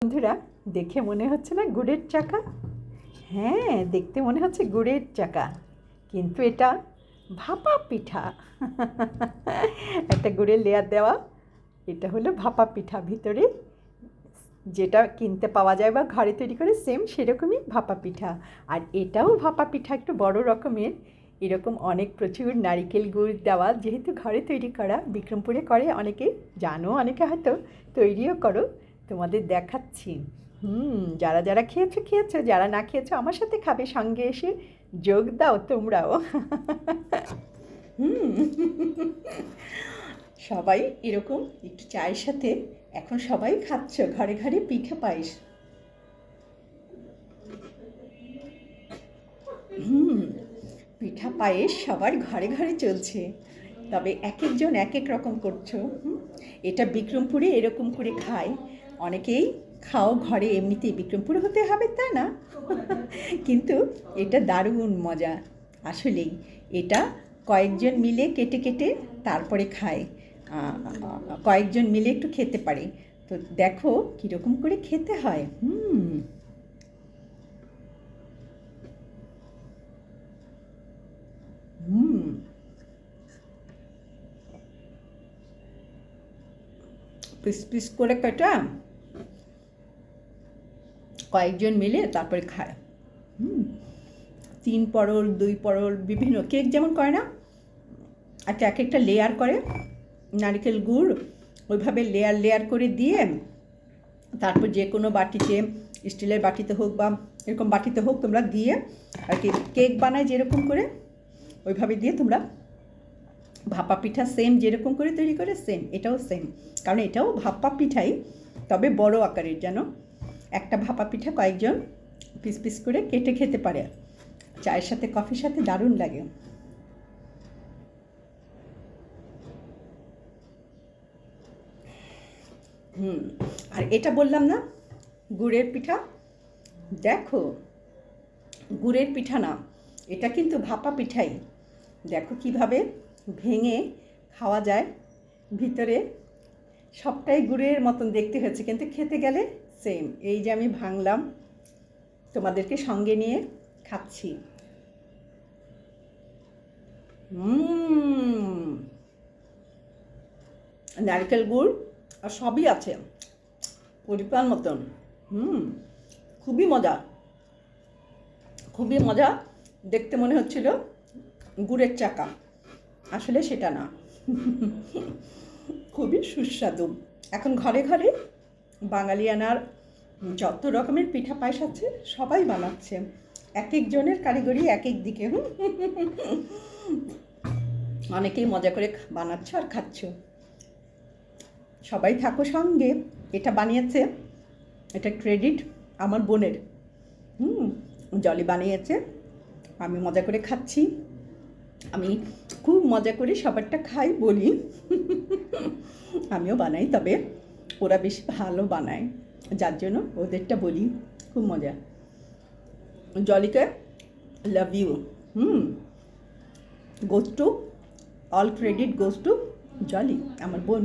বন্ধুরা, দেখে মনে হচ্ছে না গুড়ের চাকা? হ্যাঁ, দেখতে মনে হচ্ছে গুড়ের চাকা, কিন্তু এটা ভাপা পিঠা। একটা গুড়ের লেয়ার দেওয়া, এটা হলো ভাপা পিঠা। ভিতরে যেটা কিনতে পাওয়া যায় বা ঘরে তৈরি করে সেম সেরকমই ভাপা পিঠা। আর এটাও ভাপা পিঠা, একটু বড় রকমের। এরকম অনেক প্রচুর নারিকেল গুড় দেওয়া, যেহেতু ঘরে তৈরি করা, বিক্রমপুরে করে অনেকে, জানো অনেকে হয়তো তৈরিও করো। তোমাদের দেখাচ্ছি। যারা যারা খেয়েছো খেয়েছো, যারা না খেয়েছো আমার সাথে খাবে, সঙ্গে এসে যোগ দাও তোমরাও। হুম সবাই এরকম একটু চায়ের সাথে এখন সবাই খাচ্ছ, ঘরে ঘরে পিঠে পায়েস। হুম পিঠা পায়েস সবার ঘরে ঘরে চলছে, তবে এক একজন এক এক রকম করছো। এটা বিক্রমপুরে এরকম করে খায় অনেকেই। খাও ঘরে, এমনিতেই বিক্রমপুর হতে হবে তা না, কিন্তু এটা দারুণ মজা আসলেই। এটা কয়েকজন মিলে কেটে কেটে তারপরে খায়, কয়েকজন মিলে একটু খেতে পারে। তো দেখো কীরকম করে খেতে হয়। হুম পিস পিস করে কাটা কয়েকজন মিলে তারপরে খায়। হুম 3 পরল 2 পরল বিভিন্ন কেক যেমন করে না, আচ্ছা এক একটা লেয়ার করে নারকেল গুড়, ওইভাবে লেয়ার লেয়ার করে দিয়ে তারপর যে কোনো বাটিতে, স্টিলের বাটিতে হোক বা এরকম বাটিতে হোক, তোমরা দিয়ে আর কি কেক বানায় যেরকম করে ওইভাবে দিয়ে তোমরা ভাপা পিঠা সেম যেরকম করে তৈরি করে সেম এটাও সেম, কারণ এটাও ভাপা পিঠাই, তবে বড় আকারের। যেন একটা ভাপা পিঠা কয়েকজন পিস পিস করে কেটে খেতে পারে, চায়ের সাথে কফির সাথে দারুণ লাগে। আর এটা বললাম না গুড়ের পিঠা, দেখো গুড়ের পিঠা না, এটা কিন্তু ভাপা পিঠাই। দেখো কিভাবে ভেঙে খাওয়া যায়, ভিতরে সবটাই গুড়ের মতন দেখতে হয়েছে, কিন্তু খেতে গেলে সেম। এই যে আমি ভাঙলাম, তোমাদেরকে সঙ্গে নিয়ে খাচ্ছি। নারকেল গুড় আর সবই আছে পরিপাল মতন। খুবই মজা, খুবই মজা। দেখতে মনে হচ্ছিল গুড়ের চাকা, আসলে সেটা না। খুবই সুস্বাদু। এখন ঘরে ঘরে বাঙালিয়ানার যত রকমের পিঠা পায়েস আছে সবাই বানাচ্ছে, এক একজনের কারিগরি এক এক দিকে। অনেকেই মজা করে বানাচ্ছ আর খাচ্ছ। সবাই থাকো সঙ্গে। এটা বানিয়েছে, এটা ক্রেডিট আমার বোনের। জলি বানিয়েছে, আমি মজা করে খাচ্ছি। আমি খুব মজা করে সবারটা খাই বলি। আমিও বানাই, তবে ওরা বেশি ভালো বানায়, যার জন্য ওদেরটা বলি। খুব মজা। জলিকে love you. Goes to, all credit goes to Jolly, আমার বোন।